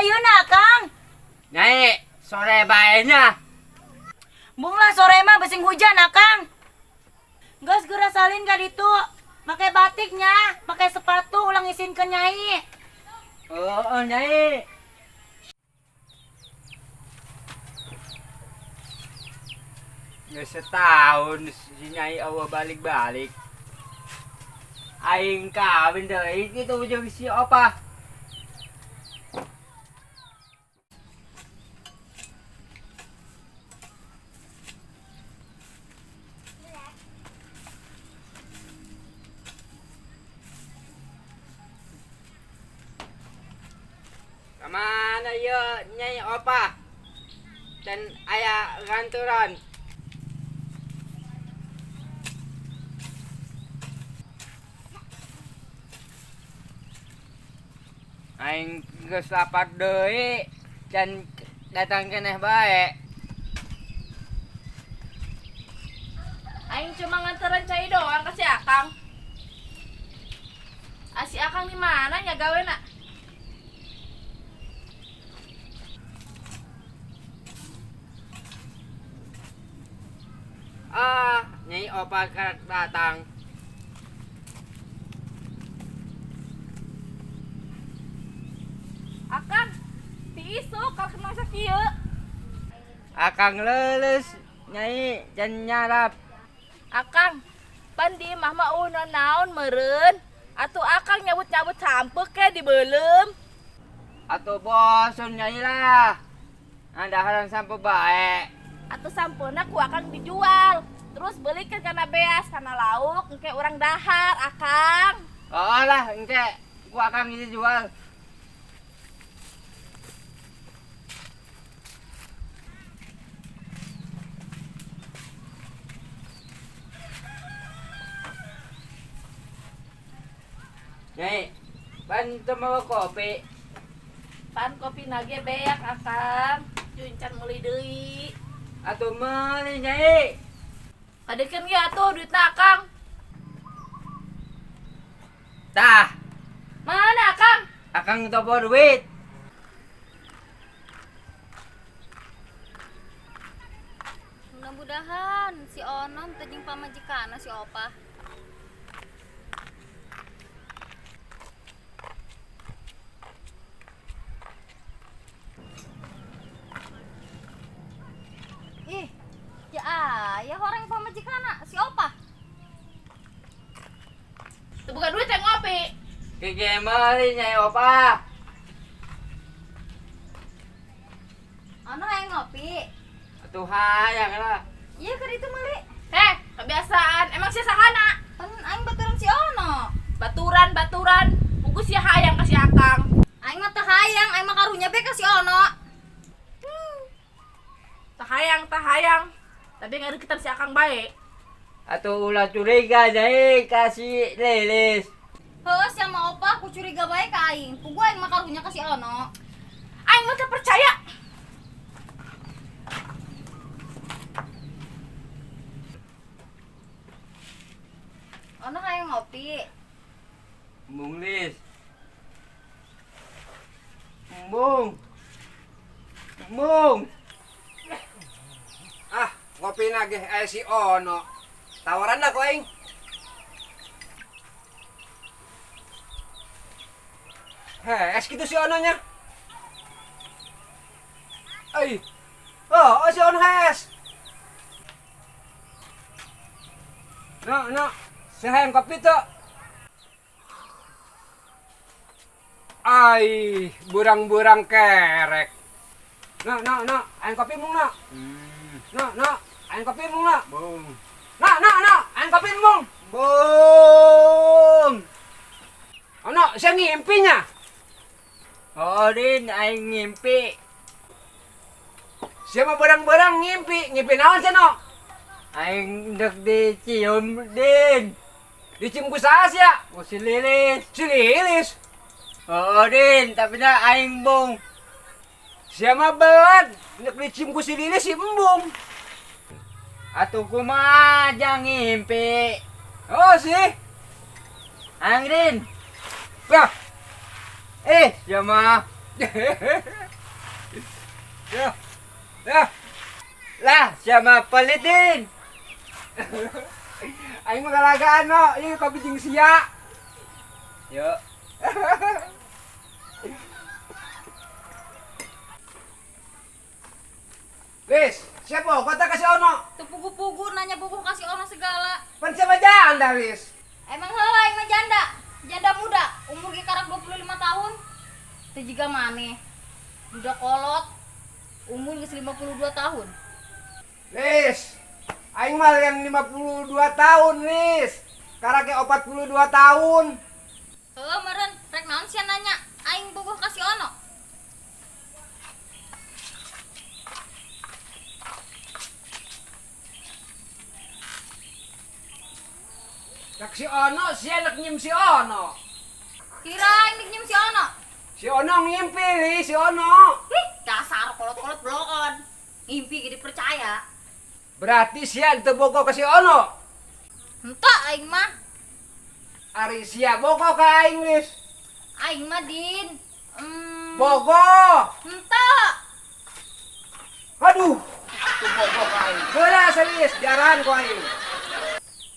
ayeuna, Kang? Nyai, sore baenya. Bunglah sore mah besing hujan, Kang. Geus geura salin ka ditu. Make batiknya, pakai sepatu ulang isin ke Nyai. Oh, Nyai. Nggak setahun si Nyai awa balik-balik. Aing kawin deui kitu jeung si Opa. Kamana ye Nyai Opa? Dan aya ganturan. Aing geus lapat deui dan datang keneh bae. Aing cuma nganterin cai doang ke si Akang. Si Akang di mana nya gawena? Nyai Opa karek datang. Akang, ti isu kal kenal sakieu. Akang leuleus Nyai can nyarap. Akang, pan di mah maunan naon meureun? Atuh Akang nyabut-nyabut campuk ke di beulem. Atuh bosun Nyai lah. Andaharan sampe bae. Atuh sampuna ku Akang dijual. Terus belikan kana beas, kana lauk, engke urang dahar, Akang. Oh lah, engke ku Akang ini jual. Nyai, bantu mau kopi. Pan kopi nage beak Akang. Cuncan meuli deui. Atuh meuli Nyai. Adekeun ge atuh duitna Akang. Tah, Mana Akang? Akang topo duit. Mudah-mudahan si Onom teh jeung pamajikana si Opa. Ih, ya ayah orang pamajikana si Opa. Itu bukan duit yang ngopi. Kiki meuli Nyai Opa. Ono yang ngopi. Atuh hayang lah. Iya kan itu meuli. Kebiasaan. Emang sih sakana? Pan aing baturan si Ono. Baturan. Buku si hayang kasih Akang. Aing mah teu hayang, aing mah karunya be ka si Ono. Tak hayang. Tapi ngadeukeutan si Akang bae. Atuh ulah curiga Nyai kasih lilis. Heuh, sama Opa aku curiga bae ka aing. Pugu aing mah karunya ka si Ono. Aing mah teu percaya. Ono hayang ngopi. Embung lis. Embung. Ngopi nage si Ono. Tawaran lah ko aing. Es gitu si Ononya. Ay. Oh, si Ono es. No. Saya kopi tuh. Ay, burang-burang kerek. No, aing kopi mung no. No, aing kopi mung no. Bung. No, aing kopi mung. Bung. Ono, saya ngimpinya. Oh, Din, aing ngimpi. Siapa barang-barang ngimpi naon sih no? Aing dek dicium, Din. Dicium ku saha sia? Oh, si lilis. Si Lilis. Oh, Din, tapi na aing bung. Siapa belan? Nek dicium ku si Lilis si embung. Atuh kumaha aja ngimpi. Oh sih. Ang Din. Wah, Siapa? Ya. Ya. Lah, siapa palitin? Aing magalagaan no, ieu kabijing sia. Yuk. Wis, siapa? Kota kasih ono. Tuh pugu-pugu nanya pugu kasih ono segala. Pan siapa janda, wis? Emang heula yang janda? Janda muda, umur karak 25 tahun. Teu jiga maneh. Budak kolot, umur geus 52 tahun. Wis. Aing mah yang 52 tahun, wis. Karake 42 tahun. Heuh meureun, rek naon sia nanya? Aing pugu kasih ono. Cak si Ono, si anak nyim si Ono. Kirain diknyem si ono. Si Ono ngimpi, li, si Ono. Wih, dasar kolot-kolot bloon. Ngimpi gede percaya. Berarti sia teu bogo ka si Ono. Henteu aing mah. Ari sia bogo ka aing, wis. Aing mah din. Bogo. Henteu. Aduh. Tuh bogo ka aing. Heula serius, jaran ku aing.